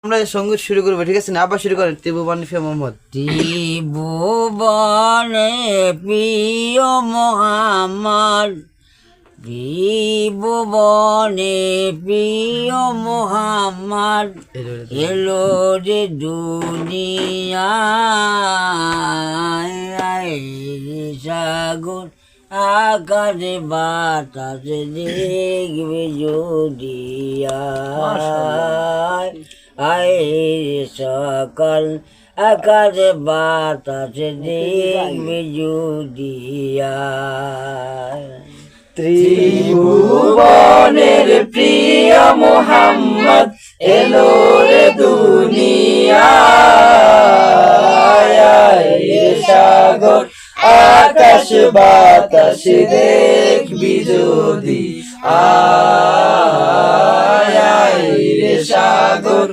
আমরা সঙ্গীত শুরু করবো, ঠিক আছে না? আবার শুরু করেন। ত্রিভুবন প্রিয় মোহাম্মদ, ত্রিভুবনে প্রিয় মোহাম্মদ, ত্রিভুবনে প্রিয় মোহাম্মদ এলো রে দুনিয়ায়। সাগর আকাশে বাতাসে দেখবে যদি আয় সকল আকাশে বাতাসে দেখবে যদি ত্রিভুবনের প্রিয় মোহাম্মদ এলো রে দুনিয়ায়। সাগর আকাশ বাতাস দেখবি যদি আয় রে সাগর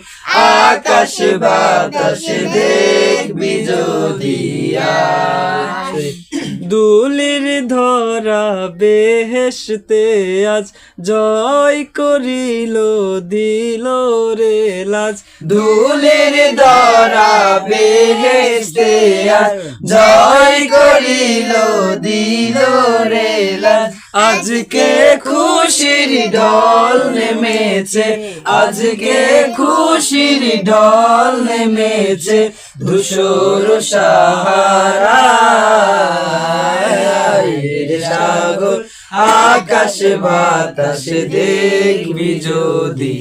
আকাশ বাতাস দেখবি যদি দুলির ধরা বেহেশতে আজ জয় করিল দিল রে লাজ। দুলের ধরা বেহেশতে আজ জয় করিল দিল রে লাজ। আজকে খুশির ঢল নেমেছে, আজকে খুশির ঢল নেমেছে ধূসর সাহারায়। সাগর আকাশ বাতাস দেখবি যদি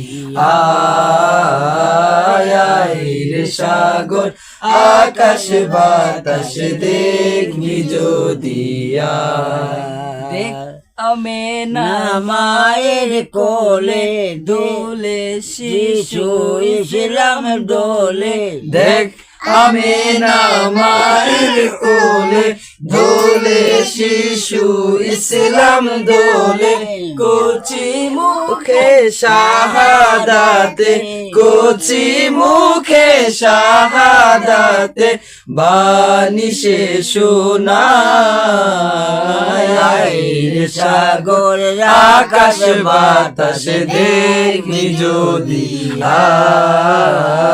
আয় রে সাগর আকাশ বাতাস দেখবি যদি আমেনা মায়ের কোলে দোলে শিশু ইসলাম দোলে। দেখ আমেনা মায়ের কোলে দোলে শিশু ইসলাম দোলে। কচি মুখে শাহাদাতে, কচি মুখে শাহাদাতে বাণী সে শোনায়। সাগর আকাশ বাতাস দেখবি যদি আয়।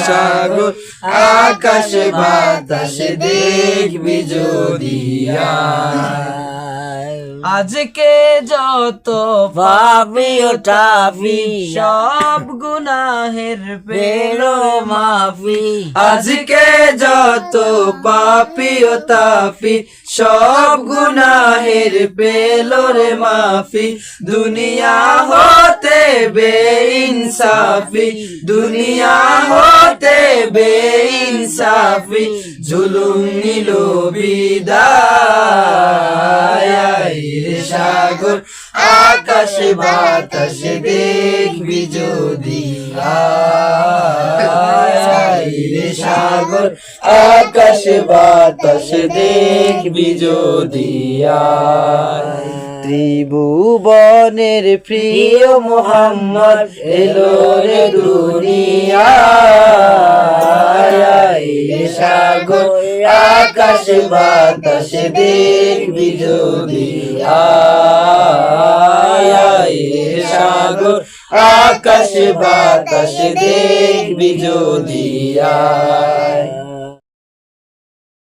সাগর আকাশ বাতাস দেখবি যদি আজকে যত পাপি ও তাপি সব গুনাহের পেলো মাফি। আজকে যত পাপি ও তাপি সব গুনাহের পেলো রে মাফি। দুনিয়া হতে বেইনসাফি, দুনিয়া হতে বেইনসাফি জুলুম নিল বিদায়। সাগর আকাশ বাতাস দেখবি যদি আয়। সাগর আকাশ বাতাস দেখবি যদি আয়। ত্রিভুবনের প্রিয় মোহাম্মদ এলো রে দুনিয়ায়। সাগর আকাশ বাতাস দেখবি যদি আয়। সাগর আকাশ বাতাস দেখবি যদি আয়।